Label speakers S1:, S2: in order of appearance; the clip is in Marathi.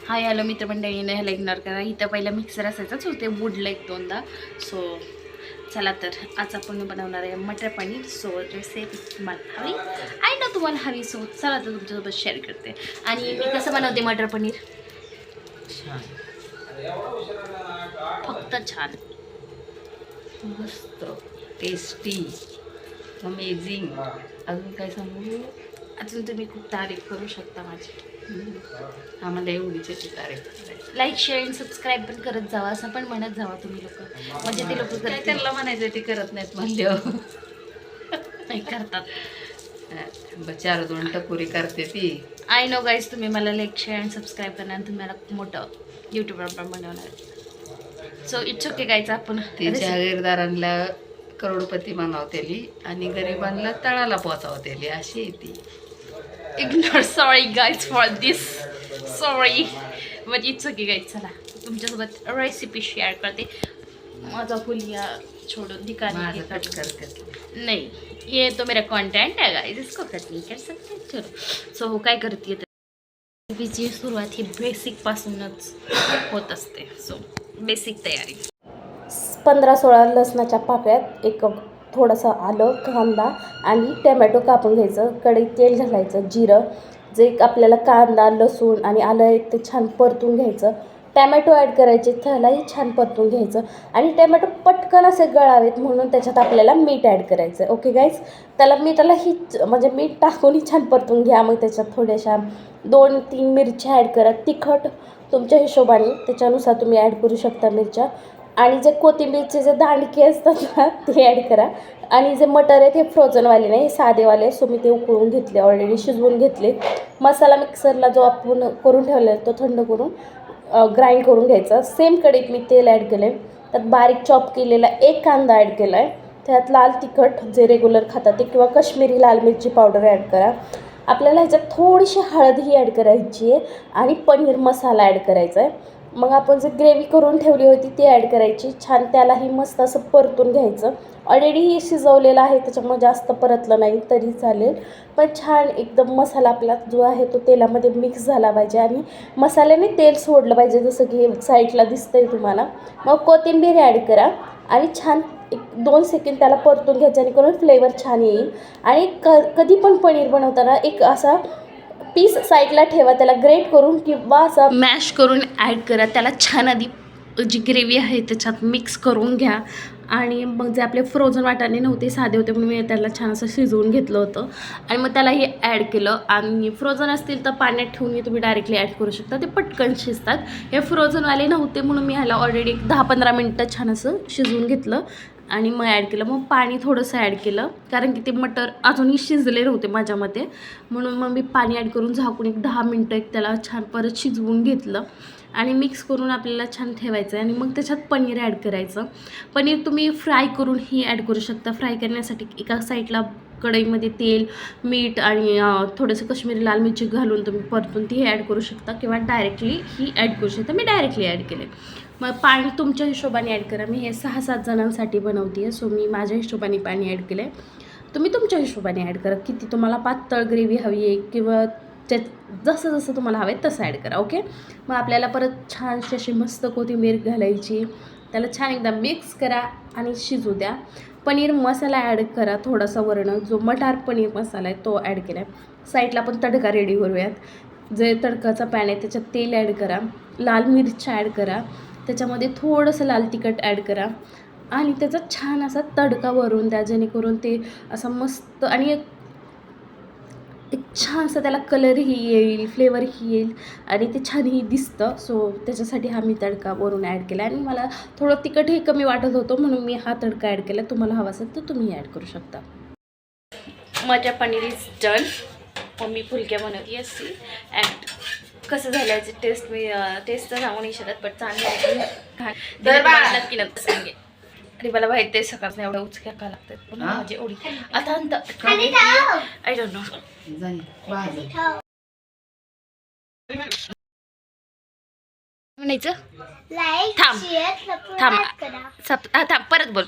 S1: हाय हॅलो मित्रमंडळीने ह्याला इग्नोर करा. इथं पहिला मिक्सर असायचाच होते बुडलं 1-2दा. सो चला तर आज आपण बनवणार आहे मटर पनीर. सो रेसिपी तुम्हाला हवी आहे ना, तुम्हाला हवी. सो चला तर तुमच्यासोबत शेअर करते. आणि मी कसं बनवते मटर पनीर,
S2: छान,
S1: फक्त छान,
S2: मस्त, टेस्टी, अमेझिंग. अजून काय सांगू?
S1: अजून तुम्ही खूप तारीफ करू शकता माझी.
S2: आम्हाला एवढीच याची तारीफ करायची.
S1: लाईक शेअर आणि सबस्क्राईब पण करत जावा, असं पण म्हणत जावा तुम्ही लोक. म्हणजे ते लोक
S2: काय त्यांना म्हणायचं ते करत नाहीत म्हणल्यावर
S1: नाही करतात.
S2: 4-2 टकोरी करते ती.
S1: आय नो गाईज, तुम्ही मला लाईक शेअर आणि सबस्क्राईब करणार आणि तुम्ही मला खूप मोठं यूट्यूबर पण बनवणार. So it's okay guys. आपण
S2: ती जागीरदारांना करोडपती बनवतेली आणि गरिबांना तळाला पोहोचवतेली, अशी आहे ती.
S1: Ignore, sorry guys for this, sorry, but it's okay guys. चला तुमच्यासोबत रेसिपी शेअर करते. माझा फुलिया छोड़ो दिखाने
S2: माझं
S1: की
S2: कट करते
S1: नहीं, ये तो मेरा कंटेंट है गाइस, इसको कट नहीं कर सकते. चलो सो काय करते रेसिपीची सुरुवात ही बेसिक पासूनच होत असते. सो बेसिक तयारी. 15-16 लसणाच्या पाकळ्यात, एक थोडंसं आलं, कांदा आणि टमॅटो कापून घ्यायचं. कढईत तेल घालायचं, जिरं, जे आपल्याला कांदा, लसूण आणि आलं आहे ते छान परतून घ्यायचं. टॅमॅटो ॲड करायचे, त्यालाही छान परतून घ्यायचं. आणि टॅमॅटो पटकन असे गळावेत म्हणून त्याच्यात आपल्याला मीठ ॲड करायचं. ओके गाईज, त्याला मीठालाही म्हणजे मीठ टाकूनही छान परतून घ्या. मग त्याच्यात थोड्याशा 2-3 मिरच्या ॲड करा. तिखट तुमच्या हिशोबाने त्याच्यानुसार तुम्ही ॲड करू शकता मिरच्या. आणि जे कोथिंबीरचे जे दांडके असतात ना ते ॲड करा. आणि जे मटर आहे ते फ्रोझनवाले नाही, साधेवाले. सो मी ते उकळून घेतले, ऑलरेडी शिजवून घेतले. मसाला मिक्सरला जो आपण करून ठेवला आहे तो थंड करून ग्राइंड करून घ्यायचा. सेम कढईत मी तेल ॲड केलं आहे, त्यात बारीक चॉप केलेला 1 कांदा ॲड केला आहे. त्यात लाल तिखट जे रेग्युलर खातात ते, किंवा कश्मीरी लाल मिरची पावडर ॲड करा. आपल्याला ह्याच्यात थोडीशी हळदही ॲड करायची आहे आणि पनीर मसाला ॲड करायचा आहे. मग आपण जे ग्रेव्ही करून ठेवली होती ती ॲड करायची. छान त्यालाही मस्त असं परतून घ्यायचं. ऑलरेडी हे शिजवलेलं आहे त्याच्यामुळे जास्त परतलं नाही तरी चालेल, पण छान एकदम मसाला आपला जो आहे तो तेलामध्ये मिक्स झाला पाहिजे आणि मसाल्याने तेल सोडलं पाहिजे, जसं की साईडला दिसतंय तुम्हाला. मग कोथिंबीर ॲड करा आणि छान 1-2 सेकंड त्याला परतून घ्या, जेणेकरून फ्लेवर छान येईल. आणि कधी पण पनीर बनवताना एक असा पीस साईडला ठेवा, त्याला ग्रेट करून किंवा असं मॅश करून ॲड करा. त्याला छान आधी जी ग्रेव्ही आहे त्याच्यात मिक्स करून घ्या. आणि मग जे आपले फ्रोझन वाटाणे नव्हते, साधे होते, म्हणून मी त्याला छान असं शिजवून घेतलं होतं आणि मग त्याला हे ॲड केलं. आणि फ्रोझन असतील तर पाण्यात ठेवून तुम्ही डायरेक्टली ॲड करू शकता, ते पटकन शिजतात. हे फ्रोझनवाले नव्हते म्हणून मी ह्याला ऑलरेडी 10-15 मिनटं छान असं शिजवून घेतलं आणि मग ॲड केलं. मग पाणी थोडंसं ॲड केलं, कारण की ते मटर अजूनही शिजले नव्हते माझ्या मते, म्हणून मग मी पाणी ॲड करून झाकून 10 मिनटं त्याला छान परत शिजवून घेतलं. आणि मिक्स करून आपल्याला छान ठेवायचं आहे. आणि मग त्याच्यात पनीर ॲड करायचं. पनीर तुम्ही फ्राय करूनही ॲड करू शकता. फ्राय करण्यासाठी एका साईडला कढईमध्ये तेल, मीठ आणि थोडंसं कश्मीरी लाल मिरची घालून तुम्ही परतून ती ॲड करू शकता, किंवा डायरेक्टली ही ॲड करू शकता. मी डायरेक्टली ॲड केले. मग पाणी तुमच्या हिशोबाने ॲड करा. मी हे 6-7 जणांसाठी बनवते आहे, सो मी माझ्या हिशोबाने पाणी ॲड केलं आहे. तुम्ही तुमच्या हिशोबाने ॲड करा, किती तुम्हाला पातळ ग्रेव्ही हवी आहे किंवा जसं जसं तुम्हाला हवं आहे तसं ॲड करा. ओके, मग आपल्याला परत छानशी अशी मस्त कोथिंबीर घालायची. त्याला छान एकदा मिक्स करा आणि शिजू द्या. पनीर मसाला ॲड करा थोडासा वरण, जो मटार पनीर मसाला आहे तो ॲड केला आहे. साईडला आपण तडका रेडी करूयात. जे तडकाचा पॅन आहे त्याच्यात तेल ॲड करा, लाल मिरच्या ॲड करा, त्याच्यामध्ये थोडंसं लाल तिखट ॲड करा आणि त्याचा छान असा तडका वरून द्या, जेणेकरून ते असं मस्त आणि एक छान असं त्याला कलरही येईल, फ्लेवरही येईल आणि ते छानही दिसतं. सो त्याच्यासाठी हा मी तडका वरून ॲड केला. आणि मला थोडं तिखटही कमी वाटत होतं म्हणून मी हा तडका ॲड केला. तुम्हाला हवा असेल तर तुम्ही ॲड करू शकता. माझ्या पनीर इज डन. मग मी फुलक्या बनवली असती. ॲड कसं झालं याची टेस्ट मी टेस्ट तर सांगू नाही शकत, बट चांगली नक्की नक्की सांगेन. आणि मला माहिती आहे सकाळचं एवढ्या उचक्या का लागतात, पण माझी एवढी आता आय डोंट नो. म्हणायचं थांब थांब परत बोल.